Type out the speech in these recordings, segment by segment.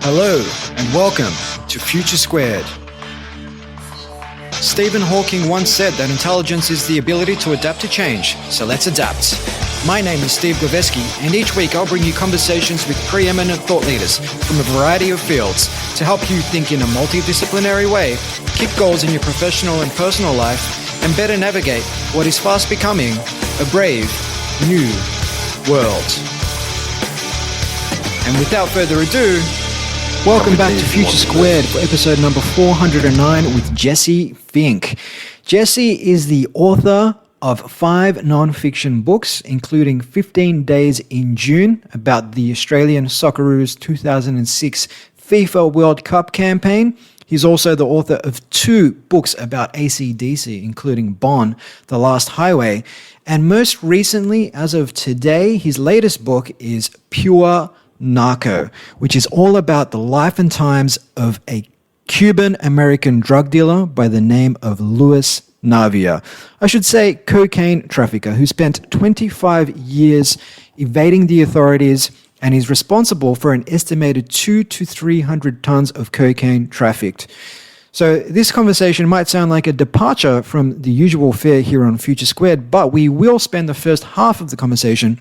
Hello and welcome to Future Squared. Stephen Hawking once said that intelligence is the ability to adapt to change, so let's adapt. My name is Steve Goveski, and each week I'll bring you conversations with preeminent thought leaders from a variety of fields to help you think in a multidisciplinary way, kick goals in your professional and personal life, and better navigate what is fast becoming a brave new world. And without further ado, welcome back to Future Squared for episode number 409 with Jesse Fink. Jesse is the author of 5 non-fiction books, including 15 Days in June about the Australian Socceroos 2006 FIFA World Cup campaign. He's also the author of 2 books about AC/DC, including Bon, The Last Highway. And most recently, as of today, his latest book is Pure Narco, which is all about the life and times of a Cuban-American drug dealer by the name of Luis Navia. I should say cocaine trafficker who spent 25 years evading the authorities and is responsible for an estimated 200 to 300 tons of cocaine trafficked. So this conversation might sound like a departure from the usual fare here on Future Squared, but we will spend the first half of the conversation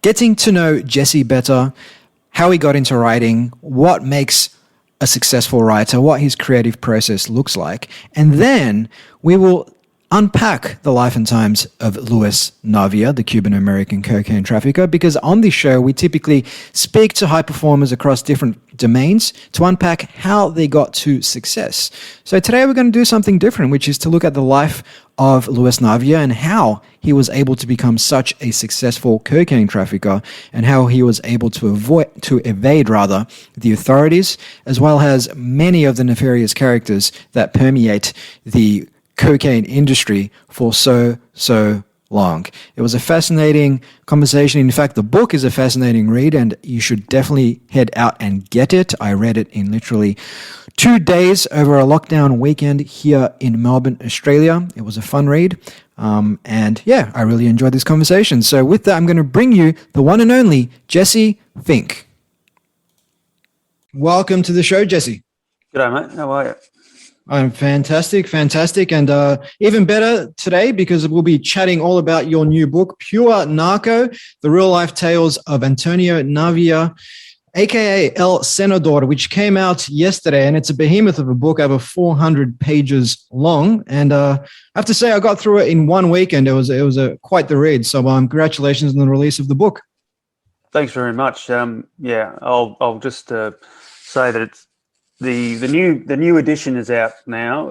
getting to know Jesse better, how he got into writing, what makes a successful writer, what his creative process looks like. And then we will unpack the life and times of Luis Navia, the Cuban-American cocaine trafficker, because on this show, we typically speak to high performers across different domains to unpack how they got to success. So today we're going to do something different, which is to look at the life of Luis Navia and how he was able to become such a successful cocaine trafficker and how he was able to evade the authorities, as well as many of the nefarious characters that permeate the cocaine industry for so long. It was a fascinating conversation. In fact, the book is a fascinating read and you should definitely head out and get it. I read it in literally 2 days over a lockdown weekend here in Melbourne, Australia. It was a fun read. And yeah, I really enjoyed this conversation. So with that, I'm going to bring you the one and only Jesse Fink. Welcome to the show, Jesse. G'day, mate. How are you? I'm fantastic. And even better today because we'll be chatting all about your new book, Pure Narco, the real-life tales of Antonio Navia, a.k.a. El Senador, which came out yesterday, and it's a behemoth of a book, over 400 pages long. And I have to say, I got through it in 1 weekend. It was quite the read. So congratulations on the release of the book. Thanks very much. I'll just say that it's the new edition is out now.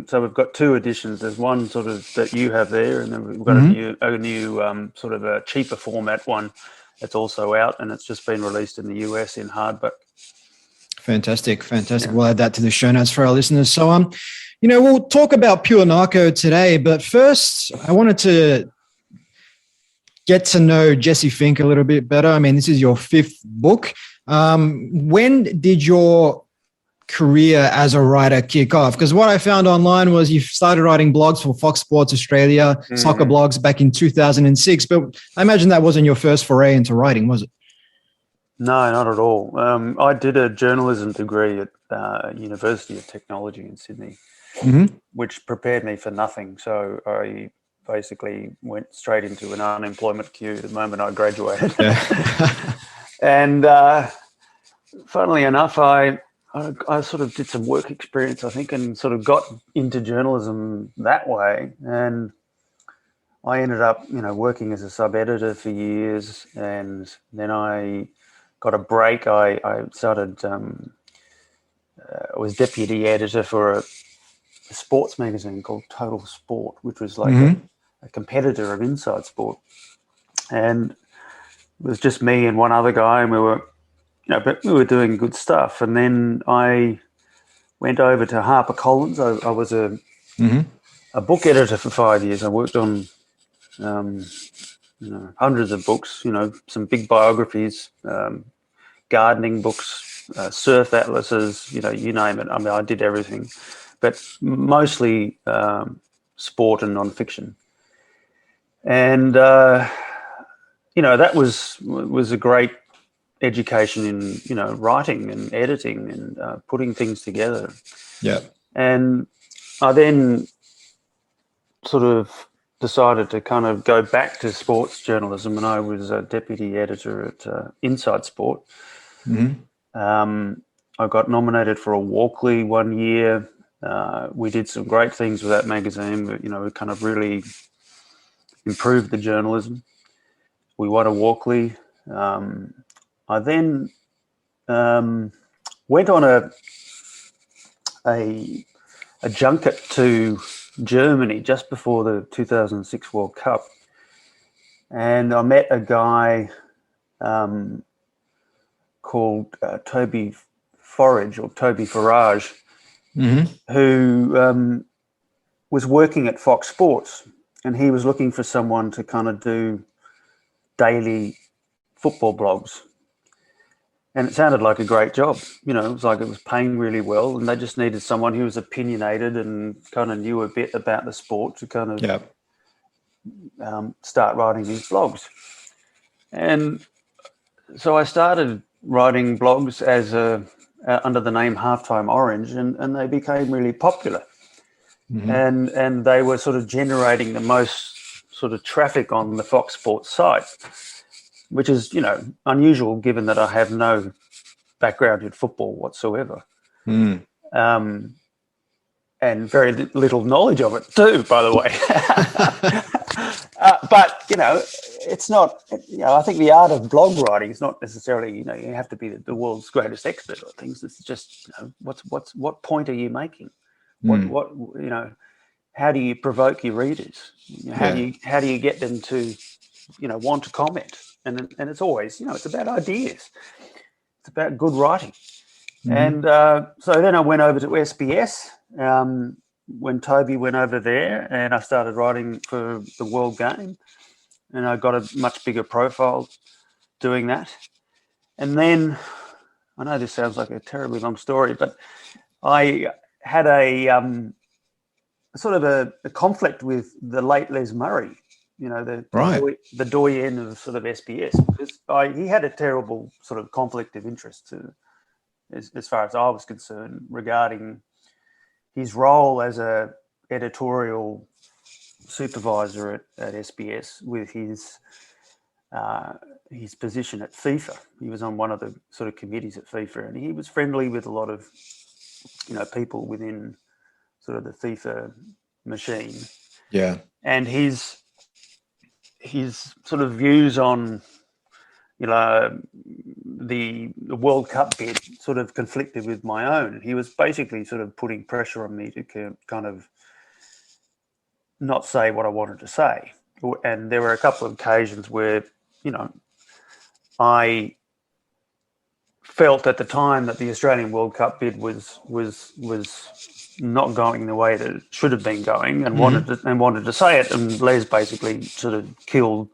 So we've got 2 editions. There's one sort of that you have there, and then we've got a new sort of a cheaper format one that's also out, and it's just been released in the US in hardback. Fantastic. Yeah. We'll add that to the show notes for our listeners. So, we'll talk about Pure Narco today, but first I wanted to get to know Jesse Fink a little bit better. I mean, this is your 5th book. When did your career as a writer kick off? Because what I found online was you started writing blogs for Fox Sports Australia, soccer blogs back in 2006, but I imagine that wasn't your first foray into writing, was it? No, not at all. I did a journalism degree at University of Technology in Sydney, which prepared me for nothing. So I basically went straight into an unemployment queue the moment I graduated. Yeah. And funnily enough, I sort of did some work experience, I think, and sort of got into journalism that way. And I ended up, working as a sub-editor for years. And then I got a break. I started, I was deputy editor for a sports magazine called Total Sport, which was like a competitor of Inside Sport. And it was just me and one other guy, and we were doing good stuff. And then I went over to HarperCollins. I was a book editor for 5 years. I worked on, hundreds of books, some big biographies, gardening books, surf atlases, you name it. I mean, I did everything, but mostly sport and nonfiction. And, that was a great education in, writing and editing and putting things together. Yeah. And I then sort of decided to kind of go back to sports journalism, and I was a deputy editor at Inside Sport. I got nominated for a Walkley one year. We did some great things with that magazine. We kind of really improved the journalism. We won a Walkley. I then went on a junket to Germany just before the 2006 World Cup, and I met a guy called Toby Farage, who was working at Fox Sports, and he was looking for someone to kind of do daily football blogs. And it sounded like a great job. It was like it was paying really well, and they just needed someone who was opinionated and kind of knew a bit about the sport to kind of start writing these blogs. And so I started writing blogs as under the name Halftime Orange, and they became really popular. And they were sort of generating the most sort of traffic on the Fox Sports site, which is, unusual given that I have no background in football whatsoever. And very little knowledge of it too, by the way. But, it's not, I think the art of blog writing is not necessarily, you have to be the world's greatest expert on things. It's just, what point are you making? What how do you provoke your readers? How do you get them to, want to comment? And it's always, it's about ideas. It's about good writing. And so then I went over to SBS when Toby went over there, and I started writing for the World Game, and I got a much bigger profile doing that. And then, I know this sounds like a terribly long story, but I had a sort of a conflict with the late Les Murray, the doyen of sort of SBS, because he had a terrible sort of conflict of interest as far as I was concerned regarding his role as a editorial supervisor at SBS with his position at FIFA. He was on one of the sort of committees at FIFA, and he was friendly with a lot of people within sort of the FIFA machine. Yeah. And his sort of views on the World Cup bid sort of conflicted with my own. And he was basically sort of putting pressure on me to kind of not say what I wanted to say. And there were a couple of occasions where, I felt at the time that the Australian World Cup bid was not going the way that it should have been going, and wanted to say it. And Les basically sort of killed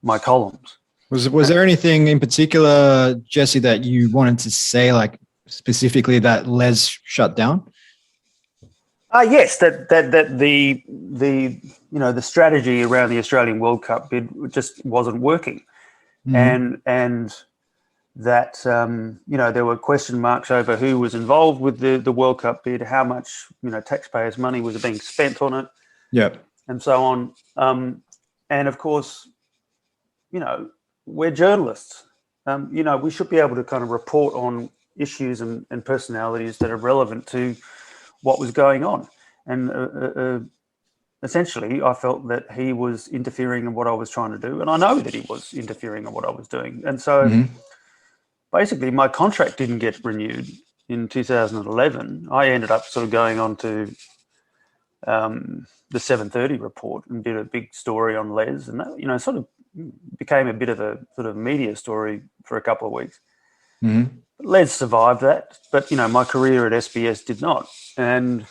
my columns. Was there anything in particular, Jesse, that you wanted to say, like specifically that Les shut down? Yes, that the strategy around the Australian World Cup bid just wasn't working, and that there were question marks over who was involved with the World Cup bid, how much taxpayers' money was being spent on it, and so on. And of course, we're journalists. We should be able to kind of report on issues and personalities that are relevant to what was going on. And essentially, I felt that he was interfering in what I was trying to do. And I know that he was interfering in what I was doing. And so basically, my contract didn't get renewed in 2011. I ended up sort of going on to the 7:30 report and did a big story on Les. And that, sort of became a bit of a sort of media story for a couple of weeks. Les survived that, but my career at SBS did not. And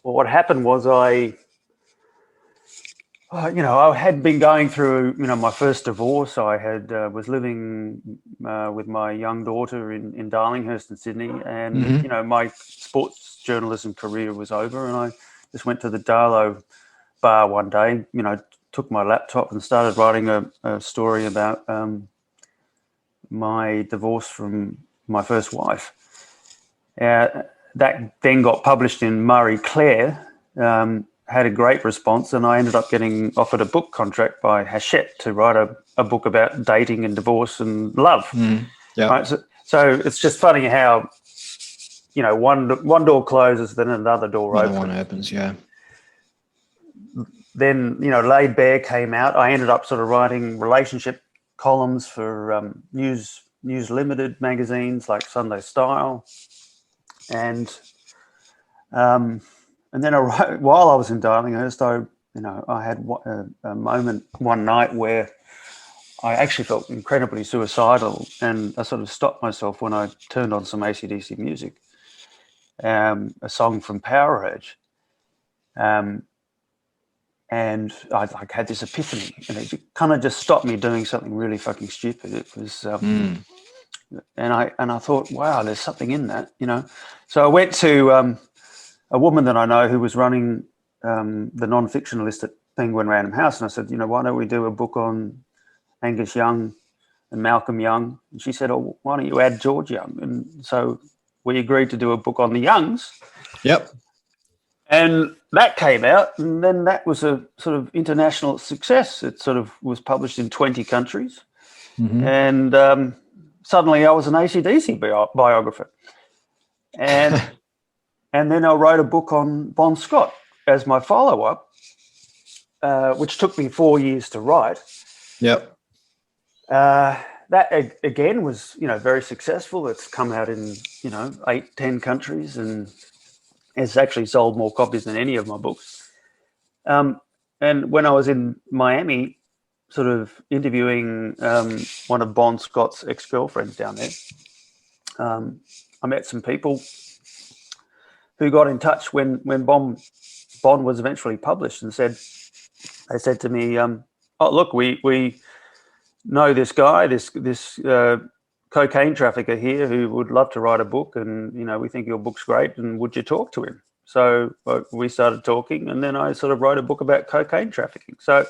what happened was I had been going through my first divorce. I had was living with my young daughter in Darlinghurst in Sydney, and my sports journalism career was over, and I just went to the Darlow bar one day, took my laptop and started writing a story about my divorce from my first wife. That then got published in Marie Claire, had a great response, and I ended up getting offered a book contract by Hachette to write a book about dating and divorce and love. Yeah. Right? So it's just funny how, one door closes, then another door opens. Another one opens, yeah. Then, Laid Bare came out. I ended up sort of writing relationship columns for News Limited magazines like Sunday Style. And then while I was in Darlinghurst, I had a moment one night where I actually felt incredibly suicidal, and I sort of stopped myself when I turned on some AC/DC music, a song from Power Urge. And I had this epiphany, and it kind of just stopped me doing something really fucking stupid. It was, and I thought, wow, there's something in that, So I went to a woman that I know who was running the non-fiction list at Penguin Random House, and I said, why don't we do a book on Angus Young and Malcolm Young? And she said, oh, why don't you add George Young? And so we agreed to do a book on the Youngs. Yep. And that came out, and then that was a sort of international success. It sort of was published in 20 countries. And suddenly I was an AC/DC biographer. And then I wrote a book on Bon Scott as my follow-up, which took me 4 years to write. Yep. That again was, very successful. It's come out in, 8-10 countries, and it's actually sold more copies than any of my books. And when I was in Miami, sort of interviewing one of Bon Scott's ex-girlfriends down there, I met some people who got in touch when Bon was eventually published, and they said to me, oh, look, we know this guy, this cocaine trafficker here who would love to write a book, and we think your book's great, and would you talk to him? So we started talking, and then I sort of wrote a book about cocaine trafficking. So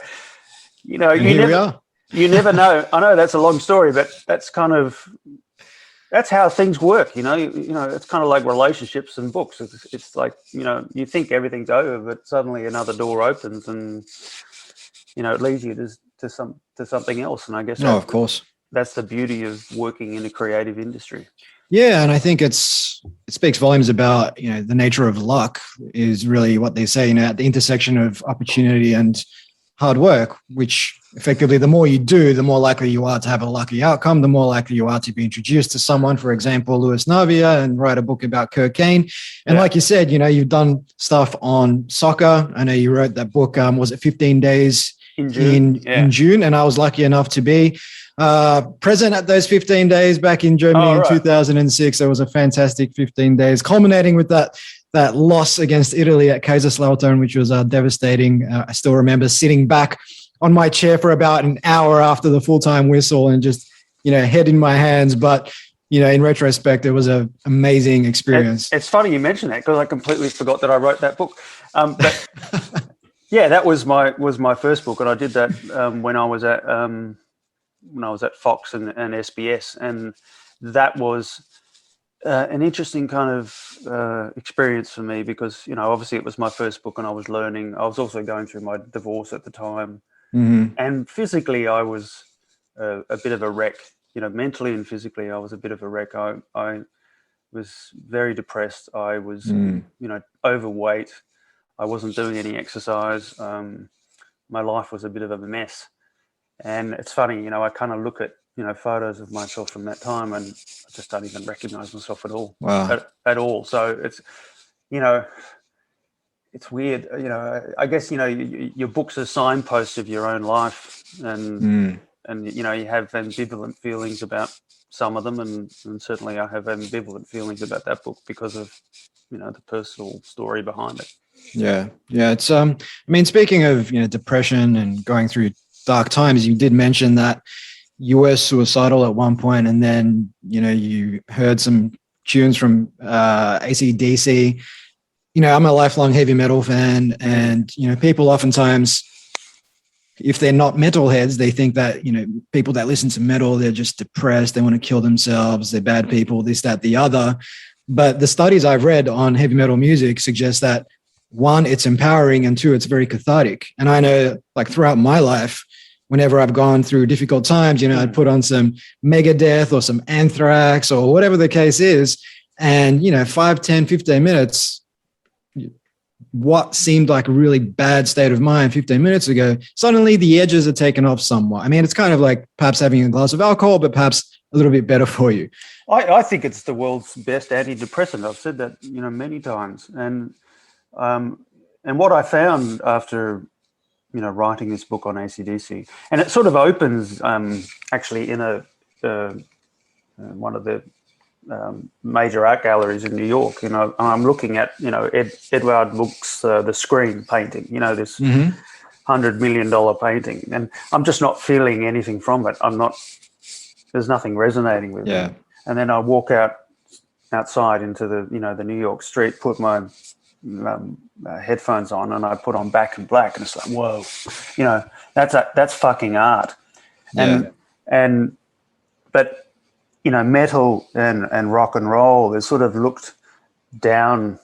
you never know. I know that's a long story, but that's how things work. It's kind of like relationships and books. It's like you think everything's over, but suddenly another door opens, and it leads you to something else. And I guess of course. That's the beauty of working in a creative industry. Yeah, and I think it speaks volumes about the nature of luck is really what they say. At the intersection of opportunity and hard work, which effectively the more you do, the more likely you are to have a lucky outcome. The more likely you are to be introduced to someone, for example, Luis Navia, and write a book about cocaine. And like you said, you've done stuff on soccer. I know you wrote that book. Was it 15 days in June? And I was lucky enough to be present at those 15 days back in Germany in 2006. It was a fantastic 15 days, culminating with that loss against Italy at Kaiserslautern, which was devastating. I still remember sitting back on my chair for about an hour after the full-time whistle and just, head in my hands. But, in retrospect, it was an amazing experience. It's funny you mentioned that, because I completely forgot that I wrote that book. But yeah, that was my first book, and I did that when I was at Fox and SBS, and that was an interesting kind of experience for me, because obviously it was my first book, and I was learning. I was also going through my divorce at the time, and physically I was a bit of a wreck. Mentally and physically I was a bit of a wreck. I was very depressed. I was overweight. I wasn't doing any exercise. My life was a bit of a mess. And it's funny, I kind of look at, photos of myself from that time, and I just don't even recognize myself at all. Wow. At all. So it's, it's weird. I guess, your book's a signpost of your own life, and you have ambivalent feelings about some of them. And certainly I have ambivalent feelings about that book because of, the personal story behind it. Yeah. Yeah. It's, speaking of, depression and going through dark times, you did mention that you were suicidal at one point, and then you heard some tunes from AC/DC. I'm a lifelong heavy metal fan, and people oftentimes if they're not metalheads, they think that, people that listen to metal, they're just depressed, they want to kill themselves, they're bad people, this, that, the other. But the studies I've read on heavy metal music suggest that, one, it's empowering, and two, it's very cathartic. And I know, like, throughout my life, whenever I've gone through difficult times, I'd put on some Megadeth or some Anthrax or whatever the case is. And, 5, 10, 15 minutes, what seemed like a really bad state of mind 15 minutes ago, suddenly the edges are taken off somewhat. I mean, it's kind of like perhaps having a glass of alcohol, but perhaps a little bit better for you. I think it's the world's best antidepressant. I've said that, many times. And what I found after, writing this book on AC/DC, and it sort of opens actually in one of the major art galleries in New York. I'm looking at, Edward Munch's The Scream painting, this $100 million painting, and I'm just not feeling anything from it. There's nothing resonating with me. And then I walk outside into the, the New York street, put my headphones on, and I put on Back in Black, and it's like, whoa, that's fucking art. But metal and rock and roll is sort of looked down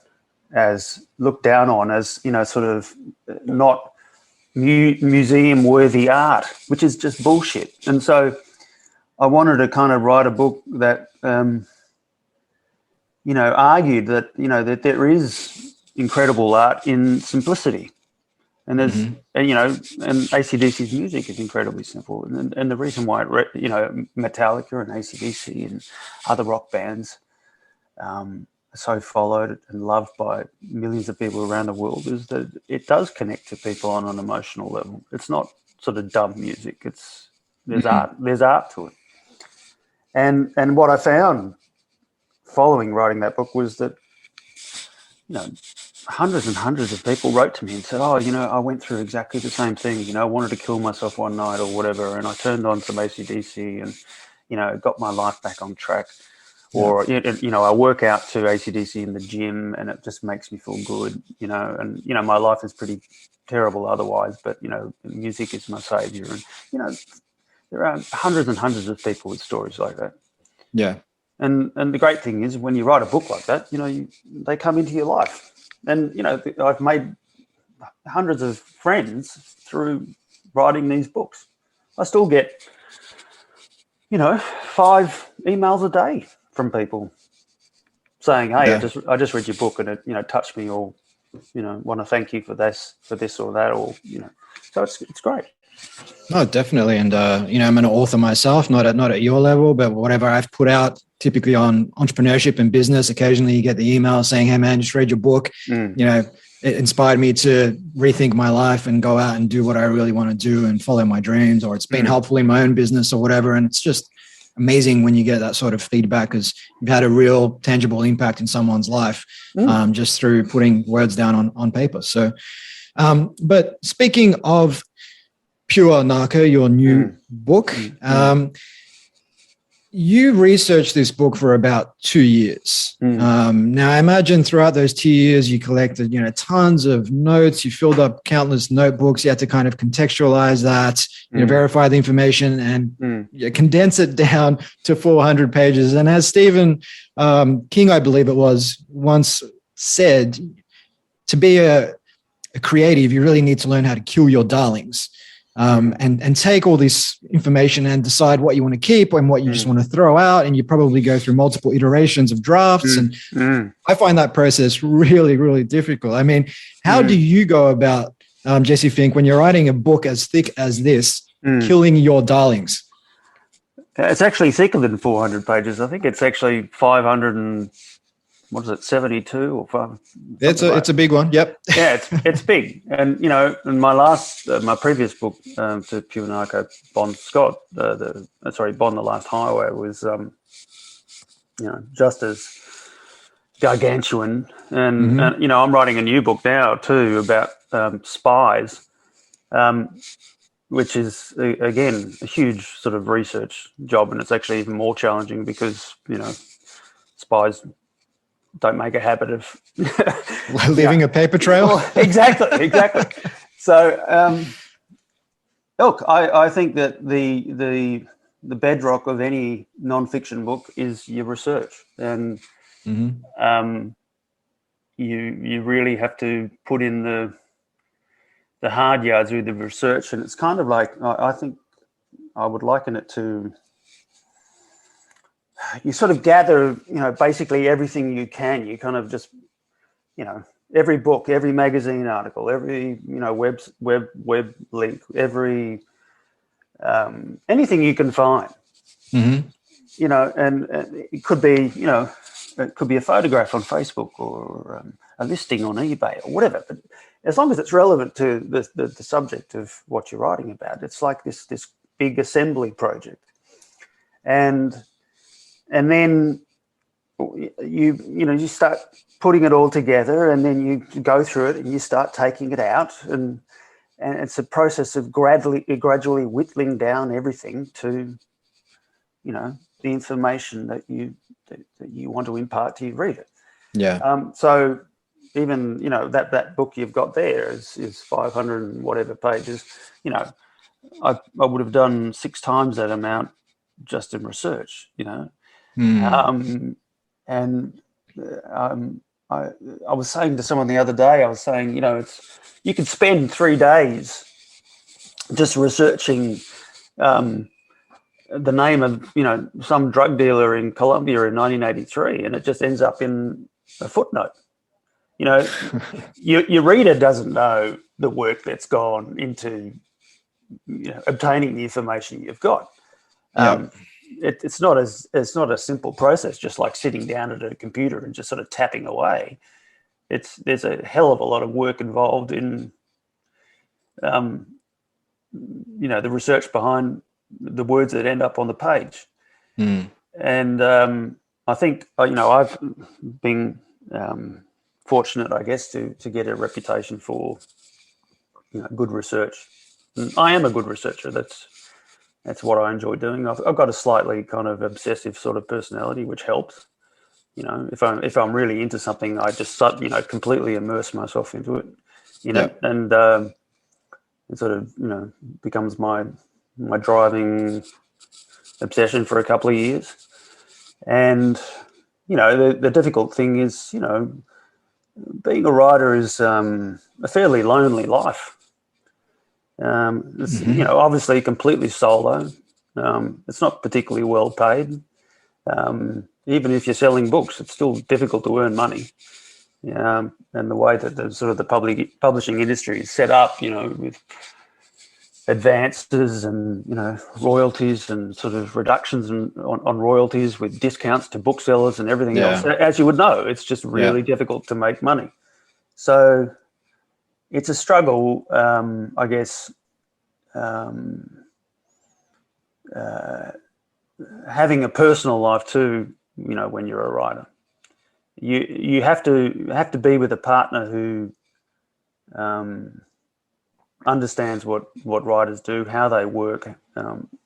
on as sort of not museum worthy art, which is just bullshit. And so I wanted to kind of write a book that argued that that there is incredible art in simplicity. And there's, and AC/DC's music is incredibly simple. And the reason why, Metallica and AC/DC and other rock bands are so followed and loved by millions of people around the world is that it does connect to people on an emotional level. It's not sort of dumb music. There's art to it. And what I found following writing that book was that, hundreds and hundreds of people wrote to me and said, oh, I went through exactly the same thing. I wanted to kill myself one night or whatever, and I turned on some AC/DC and, got my life back on track. Yeah. Or, I work out to AC/DC in the gym and it just makes me feel good, and, my life is pretty terrible otherwise, but, music is my savior. And, there are hundreds and hundreds of people with stories like that. Yeah. And the great thing is when you write a book like that, they come into your life. And, I've made hundreds of friends through writing these books. I still get, 5 emails a day from people saying, hey, yeah, I just read your book and it, touched me, or, want to thank you for this or that, or, so it's great. No, definitely. And, I'm an author myself, not at your level, but whatever I've put out, typically on entrepreneurship and business, occasionally you get the email saying, hey man, just read your book. It inspired me to rethink my life and go out and do what I really want to do and follow my dreams, or it's been helpful in my own business or whatever. And it's just amazing when you get that sort of feedback, because you've had a real tangible impact in someone's life, just through putting words down on paper. So, but speaking of Pure Narco, your new book, you researched this book for about 2 years. Now, I imagine throughout those 2 years, you collected, tons of notes. You filled up countless notebooks. You had to kind of contextualize that, verify the information, and condense it down to 400 pages. And as Stephen King, I believe it was, once said, to be a creative, you really need to learn how to kill your darlings. And take all this information and decide what you want to keep and what you just want to throw out. And you probably go through multiple iterations of drafts. And I find that process really, really difficult. I mean, how do you go about, Jesse Fink, when you're writing a book as thick as this, killing your darlings? It's actually thicker than 400 pages. I think it's actually 72 or 5. It's a big one. Yep. Yeah, it's big. And in my previous book, to Pure Narco, Bond the Last Highway, was just as gargantuan. And I'm writing a new book now too about spies, which is again a huge sort of research job, and it's actually even more challenging because spies don't make a habit of leaving a paper trail. Exactly. So, Look, I think that the bedrock of any non-fiction book is your research, and you really have to put in the hard yards with the research, and it's kind of like, I think I would liken it to, you sort of gather, basically everything you can. You kind of just, every book, every magazine article, every web link, every anything you can find. And it could be, it could be a photograph on Facebook or a listing on eBay or whatever. But as long as it's relevant to the subject of what you're writing about, it's like this big assembly project. And then you start putting it all together, and then you go through it and you start taking it out, and it's a process of gradually whittling down everything to, the information that you want to impart to your reader. Yeah. So even, that book you've got there is 500 and whatever pages. I would have done 6 times that amount just in research. I was saying to someone the other day, you could spend 3 days just researching the name of, some drug dealer in Colombia in 1983, and it just ends up in a footnote. Your reader doesn't know the work that's gone into, obtaining the information you've got. It's not a simple process, just like sitting down at a computer and just sort of tapping away. There's a hell of a lot of work involved in, the research behind the words that end up on the page. And I think, I've been fortunate, I guess, to get a reputation for, good research. And I am a good researcher. That's what I enjoy doing. I've got a slightly kind of obsessive sort of personality, which helps. If I'm really into something, I just completely immerse myself into it. And it sort of becomes my driving obsession for a couple of years. And the difficult thing is, being a writer is a fairly lonely life. It's, obviously completely solo. It's not particularly well paid. Even if you're selling books, it's still difficult to earn money. And the way that the publishing industry is set up, with advances and, royalties and sort of reductions on royalties with discounts to booksellers and everything else. As you would know, it's just really difficult to make money. So it's a struggle, I guess, having a personal life too, when you're a writer. You have to be with a partner who understands what writers do, how they work,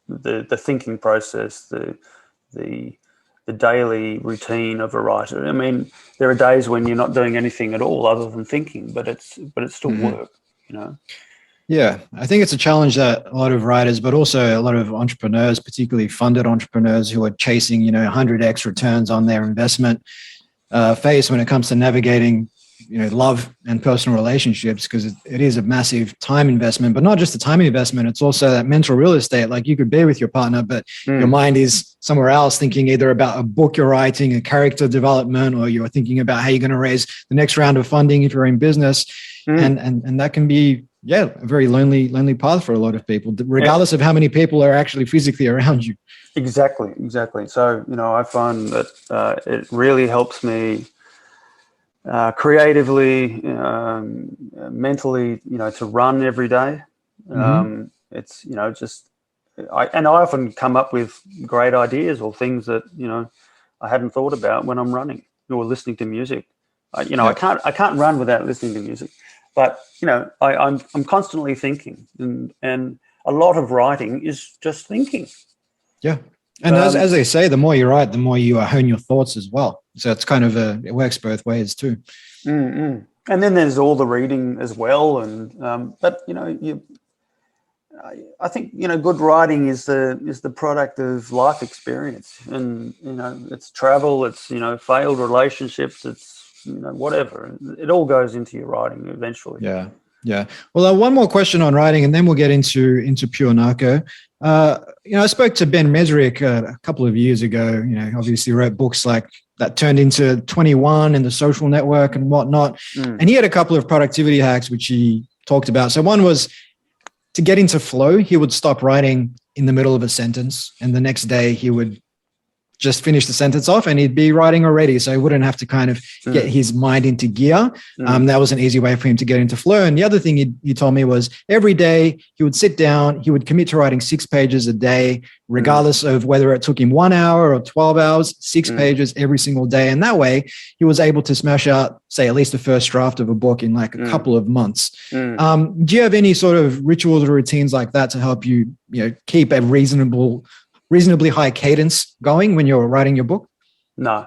the thinking process, the daily routine of a writer. I mean, there are days when you're not doing anything at all other than thinking, but it's still work, Yeah, I think it's a challenge that a lot of writers, but also a lot of entrepreneurs, particularly funded entrepreneurs who are chasing, 100x returns on their investment, face when it comes to navigating, love and personal relationships, because it is a massive time investment, but not just the time investment. It's also that mental real estate. Like, you could be with your partner, but your mind is somewhere else, thinking either about a book you're writing, a character development, or you're thinking about how you're going to raise the next round of funding if you're in business. And that can be, a very lonely path for a lot of people, regardless of how many people are actually physically around you. Exactly. So, I find that it really helps me creatively, mentally, to run every day. It's, I often come up with great ideas or things that, I hadn't thought about when I'm running or listening to music. I can't run without listening to music, but, I'm constantly thinking, and a lot of writing is just thinking. Yeah. And as they say, the more you write, the more you hone your thoughts as well. So it's kind of it works both ways too. And then there's all the reading as well. And but I think, good writing is the product of life experience, and it's travel, it's failed relationships, it's whatever. It all goes into your writing eventually. Yeah, yeah. Well, one more question on writing, and then we'll get into pure Narco. I spoke to Ben Mesrick a couple of years ago. Obviously wrote books like that turned into 21 and The Social Network and whatnot. And he had a couple of productivity hacks which he talked about. So one was to get into flow. He would stop writing in the middle of a sentence, and the next day he would just finish the sentence off and he'd be writing already. So he wouldn't have to kind of get his mind into gear. That was an easy way for him to get into flow. And the other thing he told me was every day he would sit down, he would commit to writing 6 pages a day, regardless of whether it took him 1 hour or 12 hours, 6 pages every single day. And that way he was able to smash out, say, at least the first draft of a book in like a couple of months. Do you have any sort of rituals or routines like that to help you, keep a reasonably high cadence going when you're writing your book? No,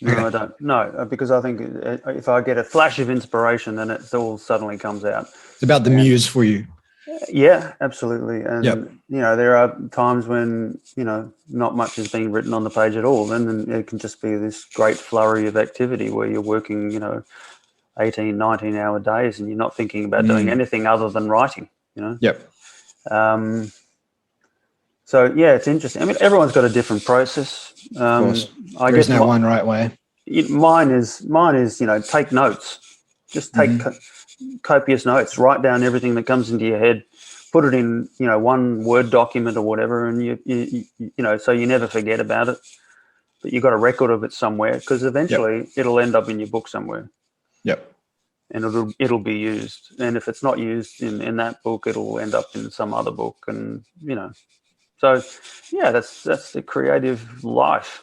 okay. I don't. No, because I think if I get a flash of inspiration, then it all suddenly comes out. It's about the muse for you. Yeah, absolutely. And, there are times when, not much is being written on the page at all. And then it can just be this great flurry of activity where you're working, 18, 19-hour days and you're not thinking about doing anything other than writing, Yep. So, yeah, it's interesting. I mean, everyone's got a different process. Of course. I There's guess no one right way. Mine is, take notes. Just take copious notes. Write down everything that comes into your head. Put it in, one Word document or whatever, and you so you never forget about it. But you've got a record of it somewhere, because eventually it'll end up in your book somewhere. Yep. And it'll be used. And if it's not used in that book, it'll end up in some other book, and So, yeah, that's the creative life.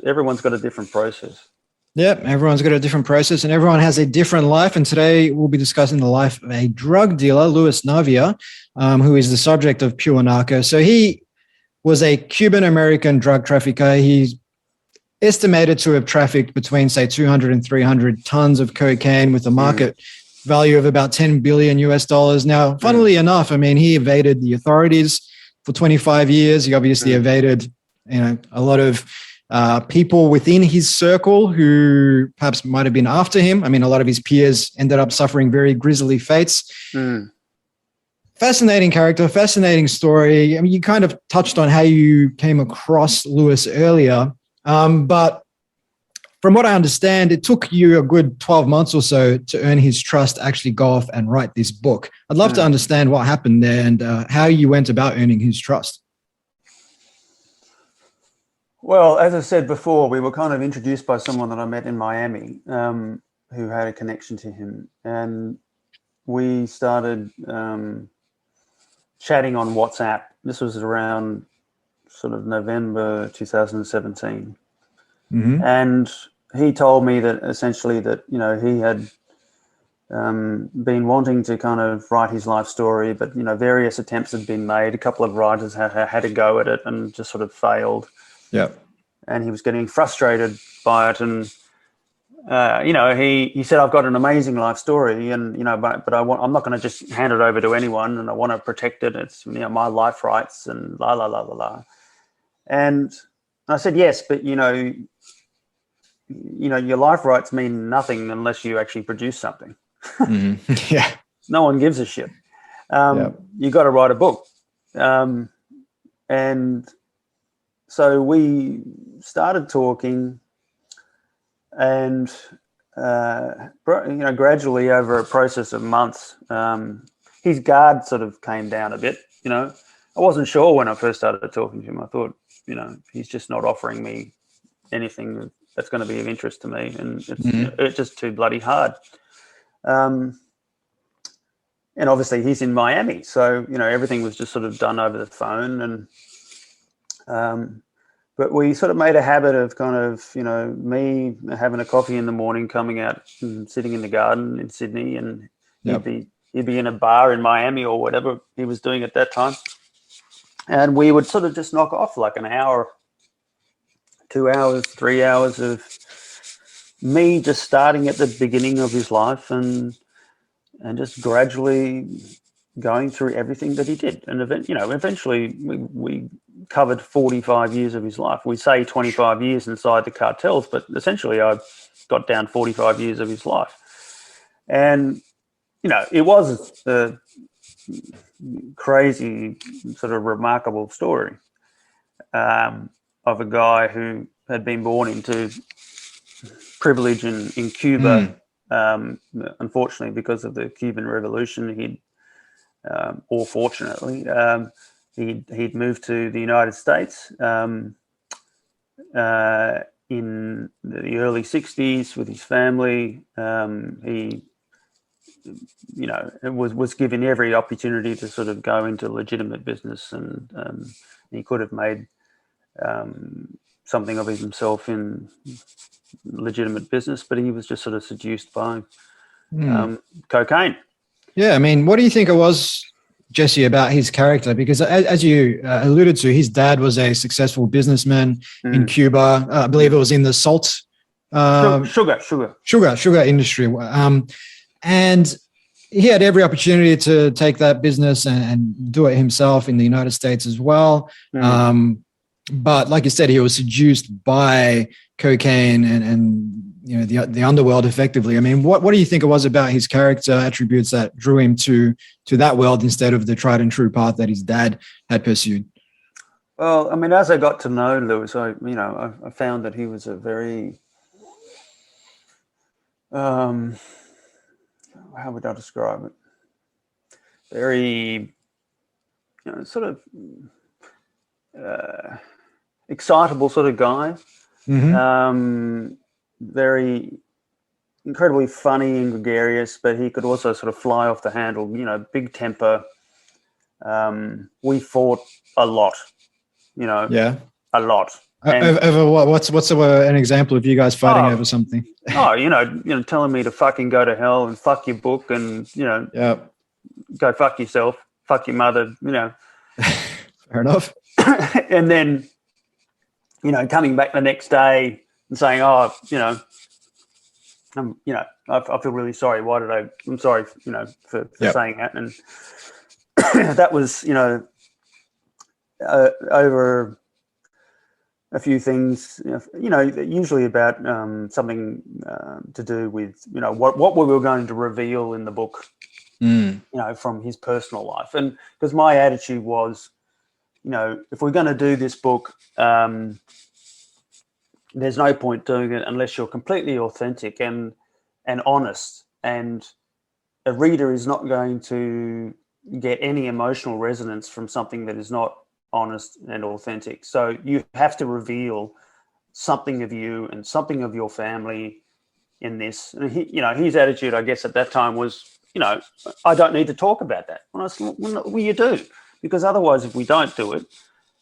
Everyone's got a different process. Yep, everyone's got a different process and everyone has a different life. And today we'll be discussing the life of a drug dealer, Luis Navia, who is the subject of Pure Narco. So he was a Cuban-American drug trafficker. He's estimated to have trafficked between, say, 200 and 300 tons of cocaine with a market value of about $10 billion US. Now, funnily enough, I mean, he evaded the authorities for 25 years. He obviously evaded, a lot of people within his circle who perhaps might have been after him. I mean, a lot of his peers ended up suffering very grisly fates. Fascinating character, fascinating story. I mean, you kind of touched on how you came across Luis earlier, but from what I understand, it took you a good 12 months or so to earn his trust to actually go off and write this book. I'd love to understand what happened there and how you went about earning his trust. Well, as I said before, we were kind of introduced by someone that I met in Miami who had a connection to him. And we started chatting on WhatsApp. This was around sort of November 2017. And he told me that essentially that, he had been wanting to kind of write his life story, but, various attempts had been made. A couple of writers had a go at it and just sort of failed. Yeah. And he was getting frustrated by it. And, he said, I've got an amazing life story and, but I'm not going to just hand it over to anyone and I want to protect it. It's, my life rights and la, la, la, la, la. And I said, yes, but, your life rights mean nothing unless you actually produce something. Yeah. No one gives a shit. You got to write a book. And so we started talking and, gradually over a process of months, his guard sort of came down a bit, I wasn't sure when I first started talking to him. I thought, he's just not offering me anything that's going to be of interest to me, and it's just too bloody hard. And obviously he's in Miami, so everything was just sort of done over the phone. And but we sort of made a habit of kind of me having a coffee in the morning, coming out and sitting in the garden in Sydney, and he'd be in a bar in Miami or whatever he was doing at that time, and we would sort of just knock off like an hour, 2 hours, 3 hours of me just starting at the beginning of his life and just gradually going through everything that he did. And eventually we covered 45 years of his life. We say 25 years inside the cartels, but essentially I got down 45 years of his life. And, it was a crazy, sort of remarkable story of a guy who had been born into privilege in Cuba. Unfortunately, because of the Cuban Revolution, or fortunately, he'd moved to the United States in the early 60s with his family. He was given every opportunity to sort of go into legitimate business, and he could have made something of himself in legitimate business, but he was just sort of seduced by cocaine. Yeah, I mean, what do you think it was, Jesse, about his character? Because as you alluded to, his dad was a successful businessman in Cuba. I believe it was in the salt sugar industry. And he had every opportunity to take that business and do it himself in the United States as well. But like you said, he was seduced by cocaine and the underworld effectively. I mean, what do you think it was about his character attributes that drew him to that world instead of the tried and true path that his dad had pursued? Well, I mean, as I got to know Luis, I found that he was a very, how would I describe it? Very, sort of excitable sort of guy. Very incredibly funny and gregarious, but he could also sort of fly off the handle, big temper. We fought a lot, a lot. Over what? What's an example of you guys fighting over something? Telling me to fucking go to hell and fuck your book and, go fuck yourself, fuck your mother, Fair enough. And then, coming back the next day and saying, I feel really sorry. I'm sorry, for saying that. And that was, over a few things, usually about something to do with, what we were going to reveal in the book, from his personal life. And because my attitude was, if we're going to do this book, there's no point doing it unless you're completely authentic and honest. And a reader is not going to get any emotional resonance from something that is not honest and authentic. So you have to reveal something of you and something of your family in this. And his attitude, I guess, at that time was, I don't need to talk about that. Well, you do, because otherwise, if we don't do it,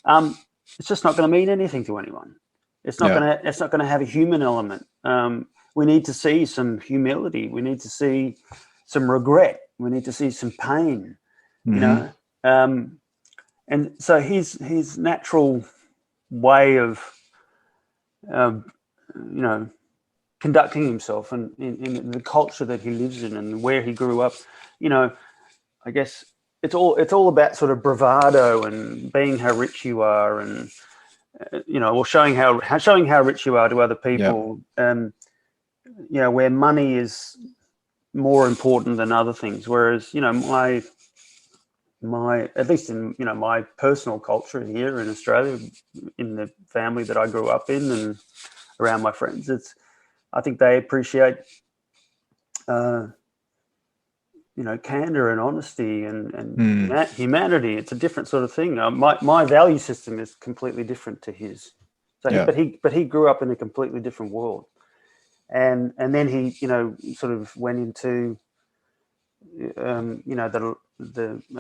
it's just not going to mean anything to anyone. It's not going to have a human element. We need to see some humility. We need to see some regret. We need to see some pain. And so his natural way of conducting himself and in the culture that he lives in and where he grew up, I guess it's all about sort of bravado and being how rich you are and or showing how rich you are to other people. Where money is more important than other things. Whereas my at least in my personal culture here in Australia, in the family that I grew up in and around my friends, I think they appreciate candor and honesty and humanity. It's a different sort of thing. My value system is completely different to his. So but he grew up in a completely different world, and then he sort of went into the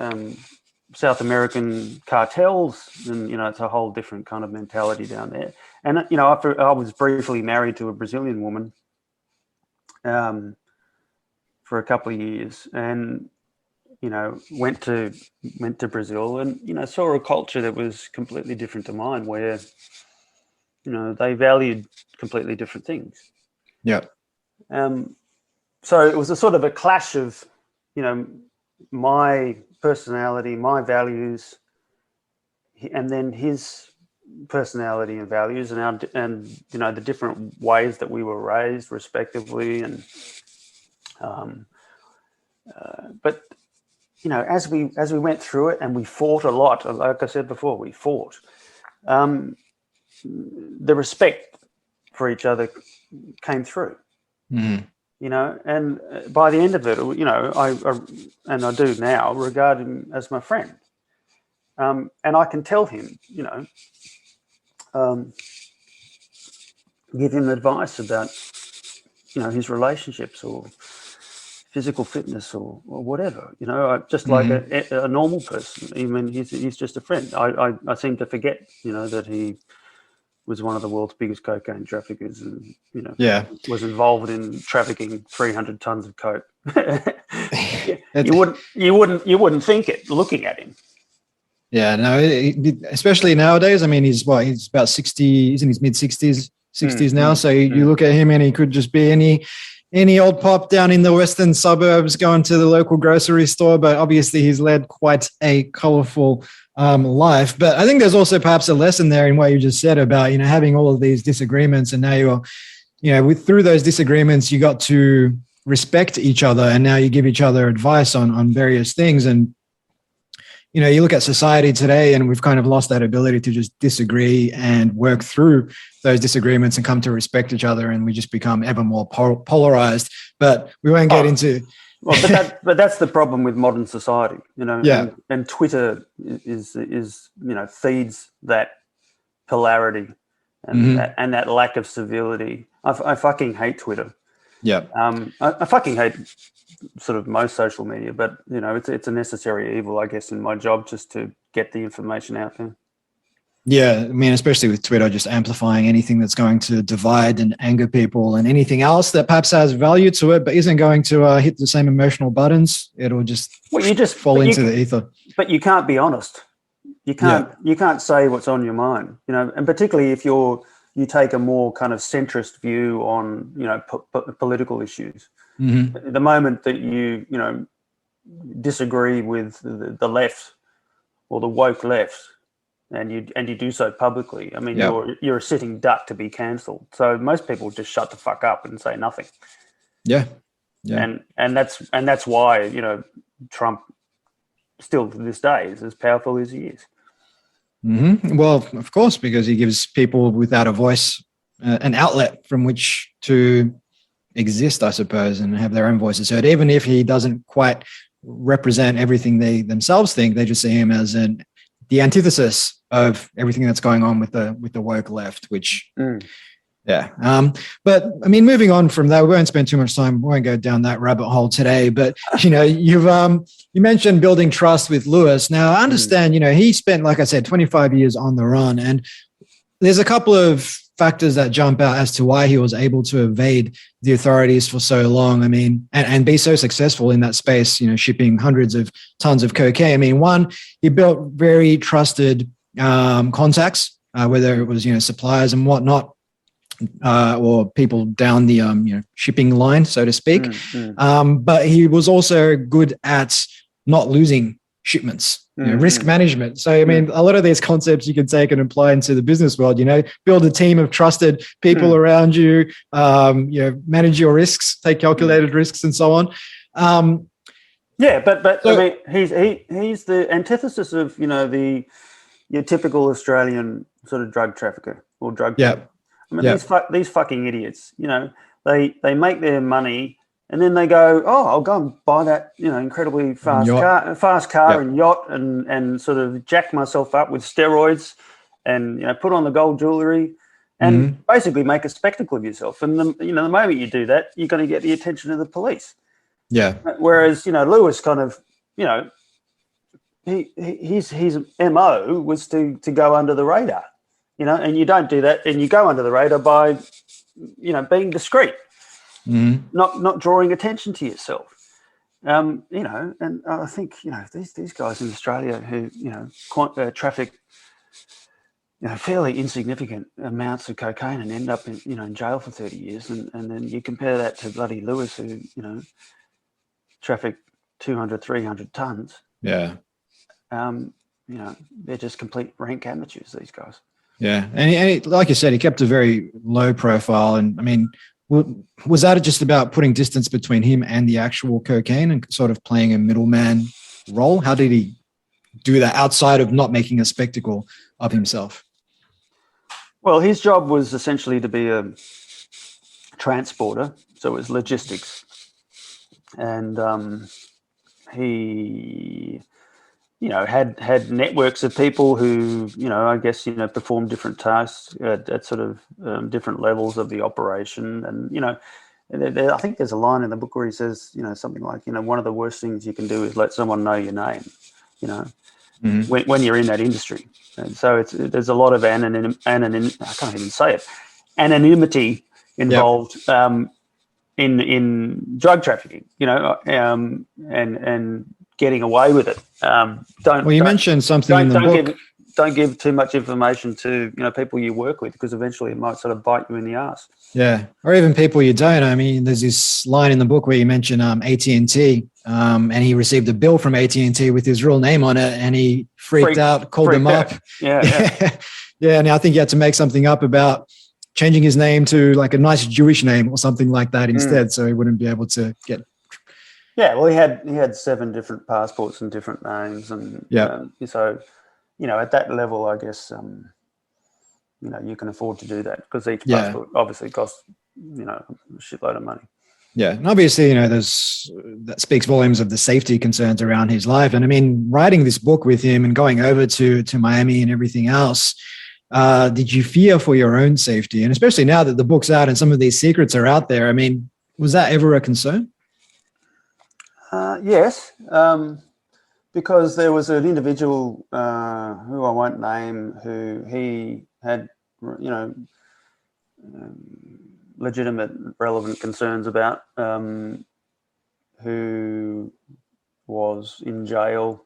South American cartels, and it's a whole different kind of mentality down there. And after I was briefly married to a Brazilian woman for a couple of years, and went to Brazil, and saw a culture that was completely different to mine, where they valued completely different things. So it was a sort of a clash of my personality, my values, and then his personality and values, and the different ways that we were raised, respectively, and but as we went through it, and we fought a lot. Like I said before, we fought. The respect for each other came through. And by the end of it, I do now regard him as my friend. And I can tell him, give him advice about, his relationships or physical fitness or whatever, just like a normal person. I mean, he's just a friend. I seem to forget, that he was one of the world's biggest cocaine traffickers, and was involved in trafficking 300 tons of coke. You wouldn't think it looking at him. Yeah, no, especially nowadays. I mean, he's about 60. He's in his mid 60s now. So you look at him, and he could just be any old pop down in the western suburbs going to the local grocery store. But obviously, he's led quite a colorful life. But I think there's also perhaps a lesson there in what you just said about having all of these disagreements, and now you're through those disagreements, you got to respect each other, and now you give each other advice on various things. And you look at society today, and we've kind of lost that ability to just disagree and work through those disagreements and come to respect each other, and we just become ever more polarized. But we won't get into. Well, but that's the problem with modern society, Yeah. And Twitter is feeds that polarity and that lack of civility. I fucking hate Twitter. Yeah. I fucking hate sort of most social media, but it's a necessary evil, I guess, in my job, just to get the information out there. Yeah, I mean, especially with Twitter, just amplifying anything that's going to divide and anger people, and anything else that perhaps has value to it but isn't going to hit the same emotional buttons. It'll just fall into the ether. But you can't be honest. You can't say what's on your mind, and particularly if you take a more kind of centrist view on political issues. The moment that you disagree with the left or the woke left, and you do so publicly, I mean, you're a sitting duck to be cancelled. So most people just shut the fuck up and say nothing. Yeah. And that's why Trump still to this day is as powerful as he is. Well, of course, because he gives people without a voice an outlet from which to exist, I suppose, and have their own voices heard. Even if he doesn't quite represent everything they themselves think, they just see him as the antithesis of everything that's going on with the woke left, which yeah. But I mean, moving on from that, we won't spend too much time. We won't go down that rabbit hole today. But you mentioned building trust with Luis. Now I understand, he spent, like I said, 25 years on the run, and there's a couple of factors that jump out as to why he was able to evade the authorities for so long. I mean, and be so successful in that space, shipping hundreds of tons of cocaine. I mean, one, he built very trusted contacts, whether it was, suppliers and whatnot, or people down the, shipping line, so to speak. But he was also good at not losing shipments. Risk management. So, I mean, a lot of these concepts you can take and apply into the business world, build a team of trusted people around you, manage your risks, take calculated risks and so on. But so, I mean, he's the antithesis of, your typical Australian sort of drug trafficker or drug. Yeah. I mean, these fucking idiots, they make their money, and then they go, I'll go and buy that, incredibly fast car and yacht, and sort of jack myself up with steroids, and put on the gold jewelry, and basically make a spectacle of yourself. And the moment you do that, you're going to get the attention of the police. Yeah. Whereas Luis kind of, his MO was to go under the radar, and you don't do that, and you go under the radar by, being discreet. Not drawing attention to yourself, and I think these guys in Australia who traffic fairly insignificant amounts of cocaine and end up in jail for 30 years, and then you compare that to bloody Luis, who traffic 200, 300 tons. Yeah. They're just complete rank amateurs, these guys. Yeah. And he, like you said, he kept a very low profile. And I mean, was that just about putting distance between him and the actual cocaine and sort of playing a middleman role? How did he do that outside of not making a spectacle of himself? Well, his job was essentially to be a transporter, so it was logistics. And he, had networks of people who, I guess, performed different tasks at sort of different levels of the operation. And, I think there's a line in the book where he says, something like, one of the worst things you can do is let someone know your name, when you're in that industry. And so there's a lot of I can't even say it, anonymity involved in drug trafficking, and getting away with it. You mentioned something in the book. Don't give too much information to people you work with, because eventually it might sort of bite you in the ass. Yeah, or even people you don't. I mean, there's this line in the book where you mention AT&T, and he received a bill from AT&T with his real name on it, and he freaked out, called them up. Yeah. Yeah, and I think he had to make something up about changing his name to like a nice Jewish name or something like that instead, so he wouldn't be able to get. Yeah, well, he had 7 different passports and different names, and so at that level, I guess you can afford to do that, because each passport obviously costs a shitload of money. Yeah, and obviously that speaks volumes of the safety concerns around his life. And I mean, writing this book with him and going over to Miami and everything else, did you fear for your own safety? And especially now that the book's out and some of these secrets are out there, I mean, was that ever a concern? Yes, because there was an individual who I won't name, who he had, legitimate, relevant concerns about, who was in jail,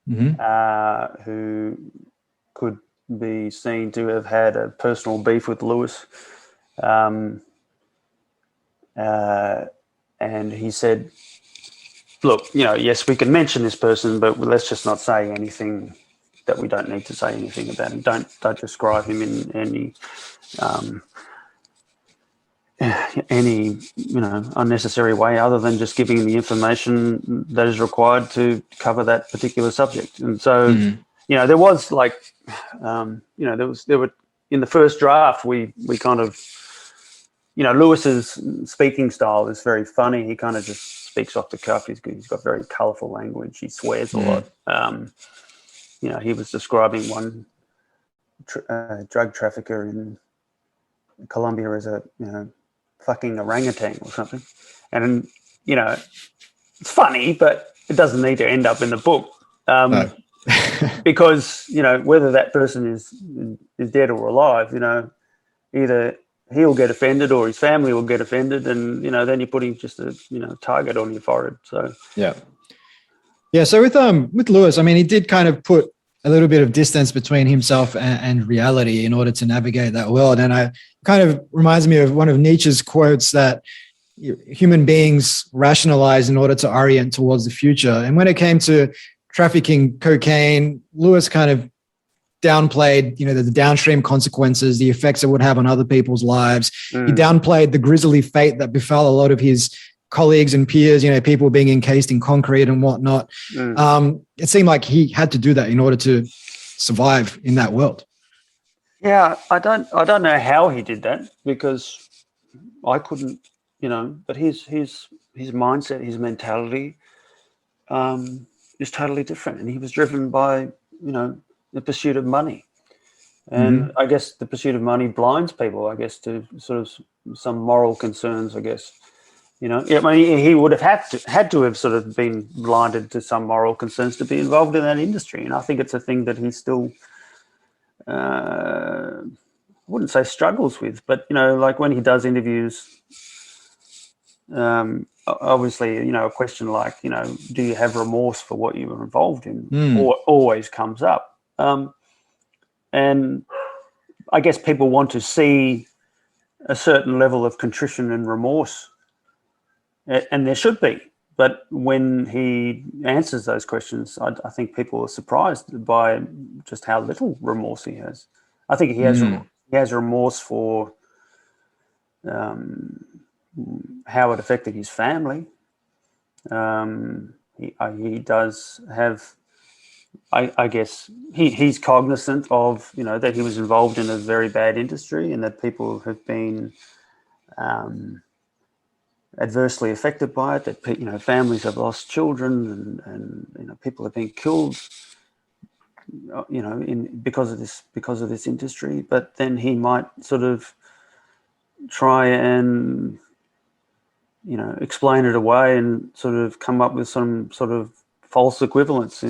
who could be seen to have had a personal beef with Luis. And he said, look, yes, we can mention this person, but let's just not say anything that we don't need to say anything about him. Don't describe him in any unnecessary way, other than just giving the information that is required to cover that particular subject. And so, there was like, there were in the first draft, we kind of, Lewis's speaking style is very funny. He kind of just speaks off the cuff. He's got very colourful language. He swears a lot. He was describing one drug trafficker in Colombia as a fucking orangutan or something, and it's funny, but it doesn't need to end up in the book, because whether that person is dead or alive, either he'll get offended or his family will get offended, and then you're putting just a target on your forehead. So yeah. So with Luis, I mean, he did kind of put a little bit of distance between himself and reality in order to navigate that world. And I kind of reminds me of one of Nietzsche's quotes that human beings rationalize in order to orient towards the future. And when it came to trafficking cocaine, Luis kind of downplayed, the downstream consequences, the effects it would have on other people's lives. He downplayed the grisly fate that befell a lot of his colleagues and peers, people being encased in concrete and whatnot. It seemed like he had to do that in order to survive in that world. Yeah, I don't know how he did that, because I couldn't, but his mindset, his mentality is totally different, and he was driven by the pursuit of money. And I guess the pursuit of money blinds people, I guess, to sort of some moral concerns, I guess. I mean, he would have had to have sort of been blinded to some moral concerns to be involved in that industry. And I think it's a thing that he still, I wouldn't say struggles with, but, like when he does interviews, obviously, a question like, do you have remorse for what you were involved in, always comes up. And I guess people want to see a certain level of contrition and remorse, and there should be, but when he answers those questions, I think people are surprised by just how little remorse he has. I think he has remorse for how it affected his family. He does have, I guess, he's cognizant of, that he was involved in a very bad industry and that people have been adversely affected by it, that, families have lost children and people have been killed, because of this industry. But then he might sort of try and explain it away and sort of come up with some sort of false equivalence,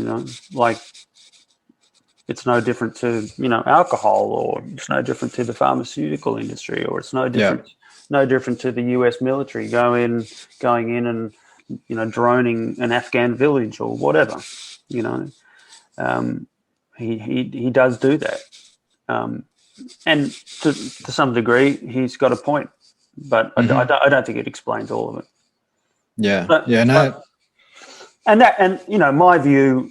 like it's no different to, alcohol, or it's no different to the pharmaceutical industry, or it's no different to the US military going in and, droning an Afghan village or whatever, he does do that. And to some degree, he's got a point. But I don't think it explains all of it. Yeah, my view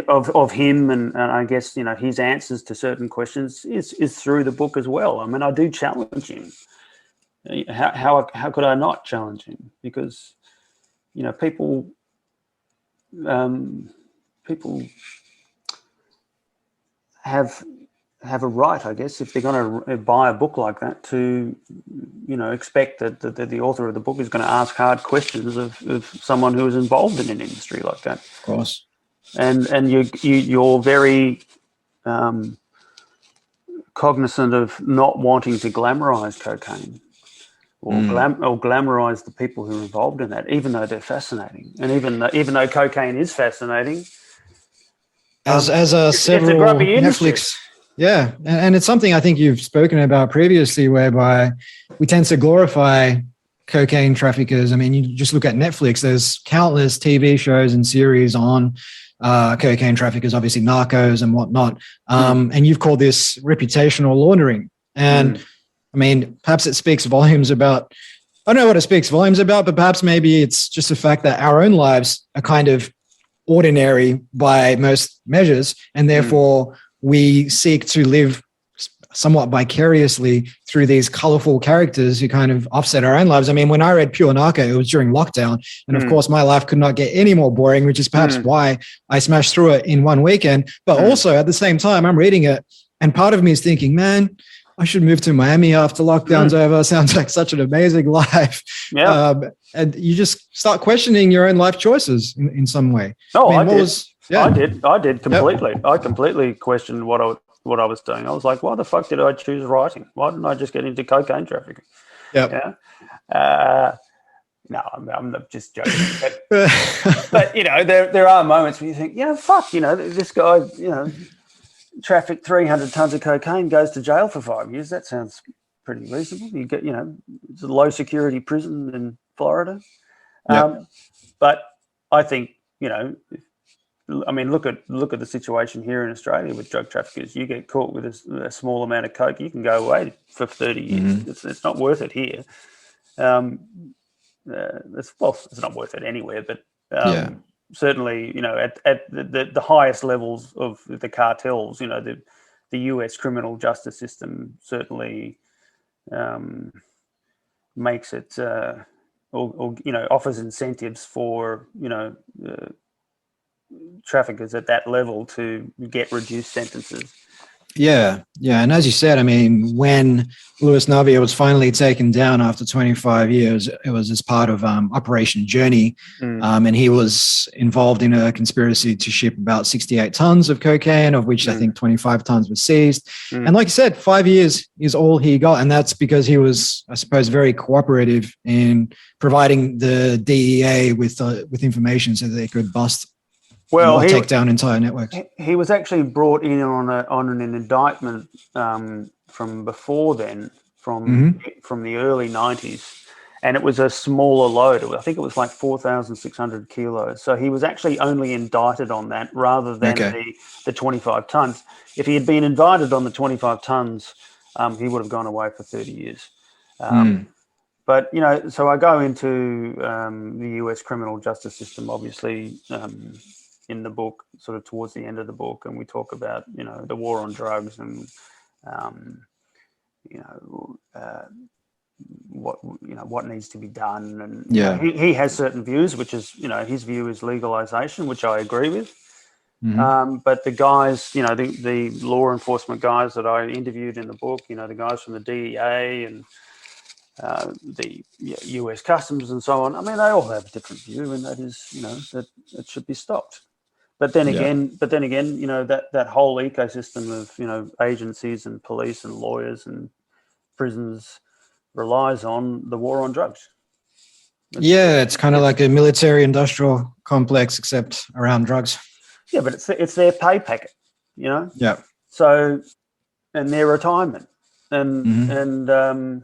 of him and I guess his answers to certain questions is through the book as well. I mean, I do challenge him. How could I not challenge him? Because people have a right, I guess, if they're going to buy a book like that, to expect that the author of the book is going to ask hard questions of someone who is involved in an industry like that. Of course. And you're very cognizant of not wanting to glamorize cocaine or glamorize the people who are involved in that, even though they're fascinating, and even though cocaine is fascinating. As several Netflix. Yeah, and it's something I think you've spoken about previously, whereby we tend to glorify cocaine traffickers. I mean, you just look at Netflix, there's countless TV shows and series on cocaine traffickers, obviously Narcos and whatnot. And you've called this reputational laundering. And I mean, perhaps it speaks volumes about, I don't know what it speaks volumes about, but perhaps maybe it's just the fact that our own lives are kind of ordinary by most measures, and therefore we seek to live somewhat vicariously through these colorful characters who kind of offset our own lives. I mean, when I read Pure Narco, it was during lockdown. And of course, my life could not get any more boring, which is perhaps why I smashed through it in one weekend. But also at the same time, I'm reading it and part of me is thinking, man, I should move to Miami after lockdown's over. Sounds like such an amazing life. Yeah. And you just start questioning your own life choices in some way. Oh, I did completely. Yep. I completely questioned what I was doing. I was like, why the fuck did I choose writing? Why didn't I just get into cocaine trafficking? Yeah. No, I'm not just joking. But there are moments when you think, fuck, this guy, trafficked 300 tons of cocaine, goes to jail for 5 years. That sounds pretty reasonable. You get, it's a low security prison in Florida. Yep. But I think, I mean, look at the situation here in Australia with drug traffickers. You get caught with a small amount of coke, you can go away for 30 years. It's not worth it here. It's not worth it anywhere, but certainly, at the highest levels of the cartels, the US criminal justice system certainly makes it or offers incentives for traffickers at that level to get reduced sentences. Yeah. And as you said, I mean, when Luis Navia was finally taken down after 25 years, it was as part of Operation Journey. And he was involved in a conspiracy to ship about 68 tons of cocaine, of which I think 25 tons was seized. And like you said, 5 years is all he got. And that's because he was, I suppose, very cooperative in providing the DEA with information so that they could bust take down entire networks. He was actually brought in on an indictment from before then, from the early 90s, and it was a smaller load. I think it was like 4,600 kilos. So he was actually only indicted on that rather than the 25 tons. If he had been indicted on the 25 tons, he would have gone away for 30 years. But, so I go into the US criminal justice system, obviously, in the book, sort of towards the end of the book, and we talk about, the war on drugs and, what needs to be done. And he has certain views, which is, his view is legalization, which I agree with. But the guys, the law enforcement guys that I interviewed in the book, the guys from the DEA and the US Customs and so on, I mean, they all have a different view, and that is, that it should be stopped. But then again, that whole ecosystem of, agencies and police and lawyers and prisons relies on the war on drugs. It's kind of like a military-industrial complex, except around drugs. Yeah, but it's their pay packet, Yeah. So, and their retirement, and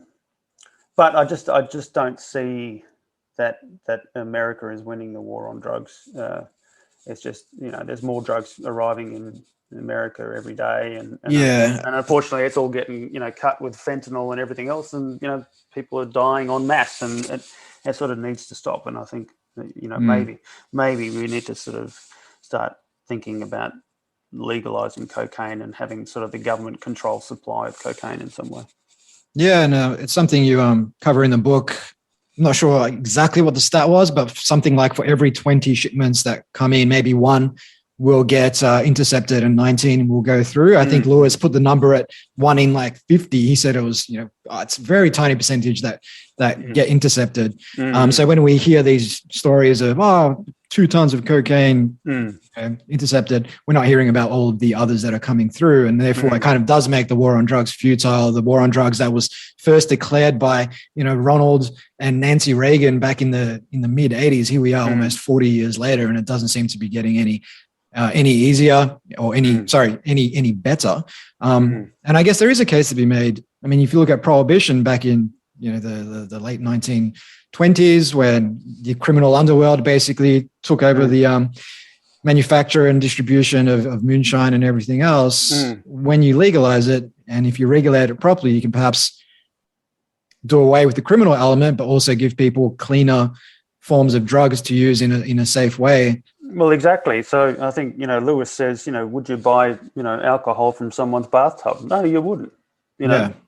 but I just don't see that America is winning the war on drugs. It's just, there's more drugs arriving in America every day, and unfortunately, it's all getting cut with fentanyl and everything else, and people are dying en masse, and it sort of needs to stop. And I think maybe we need to sort of start thinking about legalizing cocaine and having sort of the government control supply of cocaine in some way. Yeah, no, it's something you cover in the book. I'm not sure exactly what the stat was, but something like for every 20 shipments that come in, maybe one will get intercepted and 19 will go through. I think Luis put the number at 1 in like 50. He said it was, it's a very tiny percentage that get intercepted. So when we hear these stories of 2 tons of cocaine intercepted, we're not hearing about all of the others that are coming through, and therefore it kind of does make the war on drugs futile. The war on drugs that was first declared by Ronald and Nancy Reagan back in the mid 80s. Here we are almost 40 years later, and it doesn't seem to be getting any easier or any better. And I guess there is a case to be made. I mean, if you look at prohibition back in the late 1920s, when the criminal underworld basically took over the manufacture and distribution of moonshine and everything else, when you legalize it, and if you regulate it properly, you can perhaps do away with the criminal element, but also give people cleaner forms of drugs to use in a safe way. Well, exactly. So I think, Luis says, would you buy, alcohol from someone's bathtub? No, you wouldn't,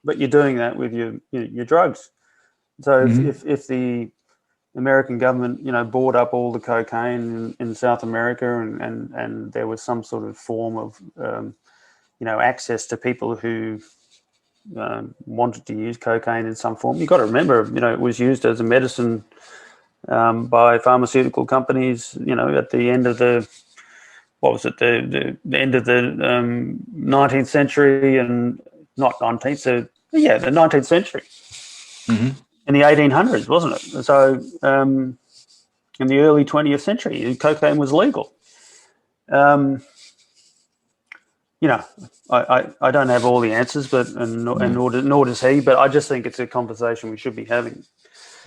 but you're doing that with your drugs. So if the American government, bought up all the cocaine in South America and there was some sort of form of, access to people who wanted to use cocaine in some form, you've got to remember, it was used as a medicine by pharmaceutical companies, at the end of the end of the 19th century, and not 19th, so the 19th century, in the 1800s, wasn't it? So in the early 20th century, cocaine was legal. I don't have all the answers, but nor does he. But I just think it's a conversation we should be having.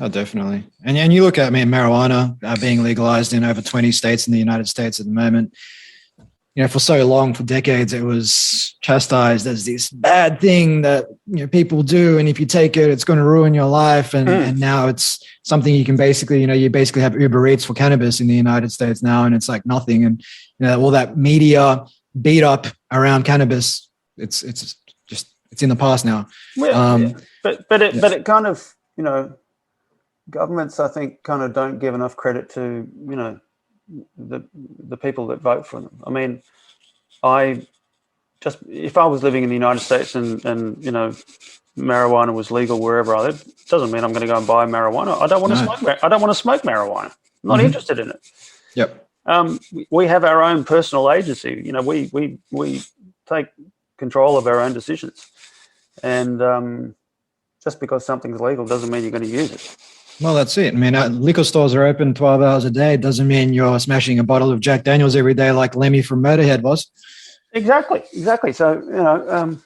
Oh, definitely. And you look at, marijuana being legalized in over 20 states in the United States at the moment. For so long, for decades, it was chastised as this bad thing that people do, and if you take it, it's going to ruin your life. And now it's something you can basically, you basically have Uber Eats for cannabis in the United States now, and it's like nothing. And all that media beat up around cannabis, it's in the past now. But it kind of governments, I think, kind of don't give enough credit to the people that vote for them. I mean, if I was living in the United States and marijuana was legal wherever I live, it doesn't mean I'm going to go and buy marijuana. I don't want to smoke. I don't want to smoke marijuana. I'm not interested in it. Yep. We have our own personal agency. We take control of our own decisions, and just because something's legal doesn't mean you're going to use it. Well, that's it. Liquor stores are open 12 hours a day. It doesn't mean you're smashing a bottle of Jack Daniels every day like Lemmy from Motorhead was. Exactly. So,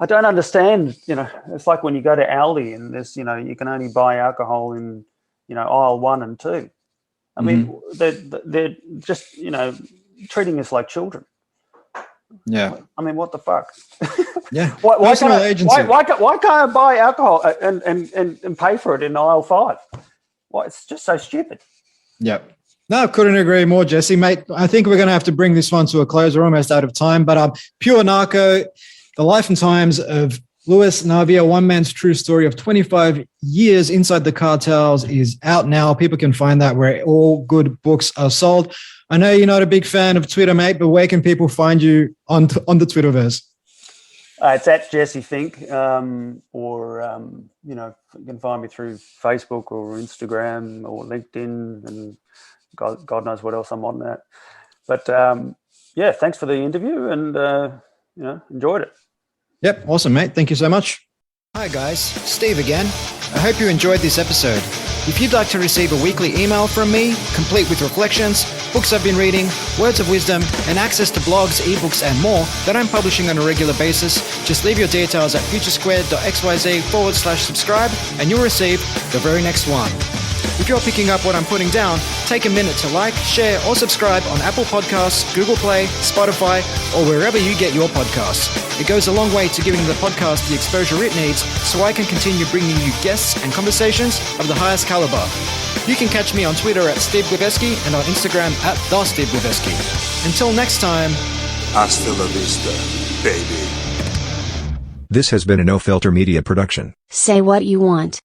I don't understand, it's like when you go to Aldi and there's, you can only buy alcohol in, aisle 1 and 2. I mean, they're just, treating us like children. Yeah. I mean, what the fuck? Yeah. Why Personal agency. why can't I buy alcohol and pay for it in aisle 5? Why? It's just so stupid. Yeah. No, I couldn't agree more, Jesse, mate. I think we're going to have to bring this one to a close. We're almost out of time. But Pure Narco, the life and times of Luis Navia, one man's true story of 25 years inside the cartels, is out now. People can find that where all good books are sold. I know you're not a big fan of Twitter, mate, but where can people find you on the Twitterverse? It's at Jesse Fink, or you can find me through Facebook or Instagram or LinkedIn, and God knows what else I'm on that. But thanks for the interview, and enjoyed it. Yep, awesome, mate. Thank you so much. Hi, guys. Steve again. I hope you enjoyed this episode. If you'd like to receive a weekly email from me, complete with reflections, books I've been reading, words of wisdom, and access to blogs, ebooks, and more that I'm publishing on a regular basis, just leave your details at futuresquared.xyz/subscribe, and you'll receive the very next one. If you're picking up what I'm putting down, take a minute to like, share, or subscribe on Apple Podcasts, Google Play, Spotify, or wherever you get your podcasts. It goes a long way to giving the podcast the exposure it needs so I can continue bringing you guests and conversations of the highest caliber. You can catch me on Twitter at Steve Glibeski and on Instagram at @TheSteveGlibeski. Until next time. Hasta la vista, baby. This has been a No Filter Media production. Say what you want.